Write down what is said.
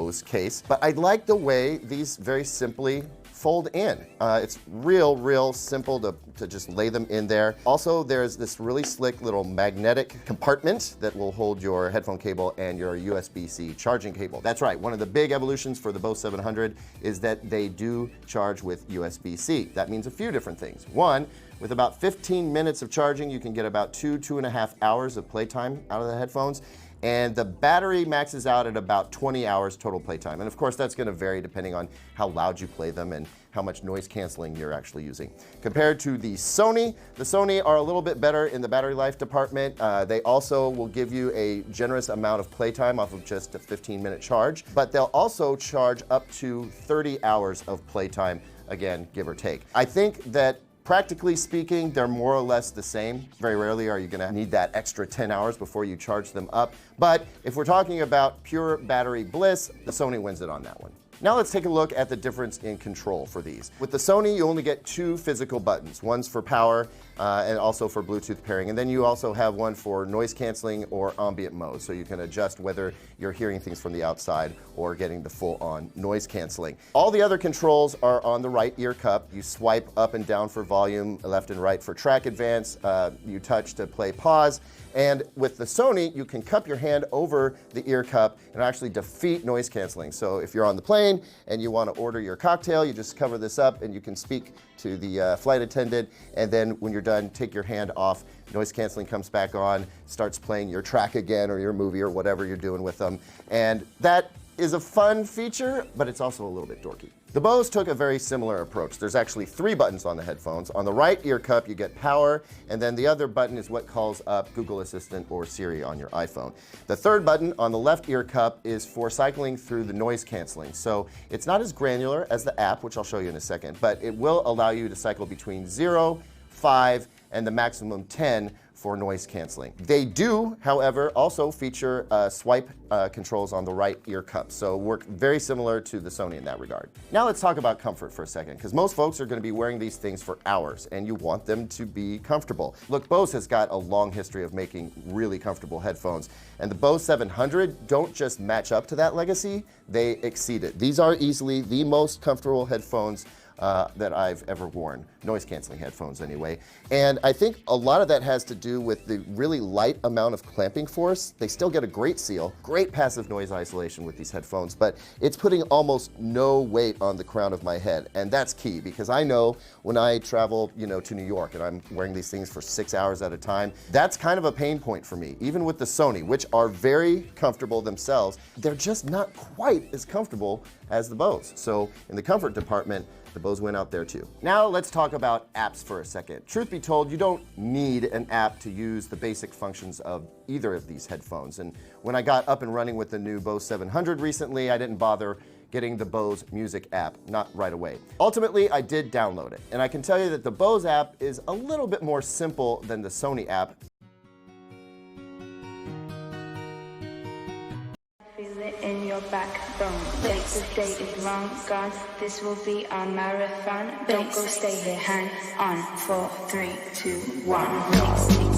Bose case, but I like the way these very simply fold in. It's real simple to just lay them in there. Also, there's this really slick little magnetic compartment that will hold your headphone cable and your USB-C charging cable. That's right, one of the big evolutions for the Bose 700 is that they do charge with USB-C. That means a few different things. One, with about 15 minutes of charging, you can get about 2.5 hours of playtime out of the headphones. And the battery maxes out at about 20 hours total playtime. And of course, that's going to vary depending on how loud you play them and how much noise canceling you're actually using. Compared to the Sony are a little bit better in the battery life department. They also will give you a generous amount of playtime off of just a 15-minute charge, but they'll also charge up to 30 hours of playtime, again, give or take. I think that practically speaking, they're more or less the same. Very rarely are you going to need that extra 10 hours before you charge them up. But if we're talking about pure battery bliss, the Sony wins it on that one. Now let's take a look at the difference in control for these. With the Sony, you only get two physical buttons. One's for power and also for Bluetooth pairing. And then you also have one for noise canceling or ambient mode. So you can adjust whether you're hearing things from the outside or getting the full-on noise canceling. All the other controls are on the right ear cup. You swipe up and down for volume, left and right for track advance. You touch to play pause. And with the Sony, you can cup your hand over the ear cup and actually defeat noise canceling. So if you're on the plane and you want to order your cocktail, you just cover this up and you can speak to the flight attendant. And then when you're done, take your hand off. Noise canceling comes back on, starts playing your track again or your movie or whatever you're doing with them. And that is a fun feature, but it's also a little bit dorky. The Bose took a very similar approach. There's actually 3 buttons on the headphones. On the right ear cup, you get power, and then the other button is what calls up Google Assistant or Siri on your iPhone. The third button on the left ear cup is for cycling through the noise canceling. So it's not as granular as the app, which I'll show you in a second, but it will allow you to cycle between 0, 5, and the maximum 10 for noise canceling. They do, however, also feature swipe controls on the right ear cup, so work very similar to the Sony in that regard. Now let's talk about comfort for a second, because most folks are going to be wearing these things for hours, and you want them to be comfortable. Look, Bose has got a long history of making really comfortable headphones, and the Bose 700 don't just match up to that legacy, they exceed it. These are easily the most comfortable headphones that I've ever worn, noise canceling headphones anyway. And I think a lot of that has to do with the really light amount of clamping force. They still get a great seal, great passive noise isolation with these headphones, but it's putting almost no weight on the crown of my head. And that's key, because I know when I travel, to New York and I'm wearing these things for 6 hours at a time, that's kind of a pain point for me. Even with the Sony, which are very comfortable themselves, they're just not quite as comfortable as the Bose. So in the comfort department, the Bose went out there too. Now let's talk about apps for a second. Truth be told, you don't need an app to use the basic functions of either of these headphones. And when I got up and running with the new Bose 700 recently, I didn't bother getting the Bose Music app, not right away. Ultimately, I did download it. And I can tell you that the Bose app is a little bit more simple than the Sony app. Feel it in your backbone. Take the day is long gone. This will be our marathon. Don't go, stay here. Hang on. 4, 3, 2, 1.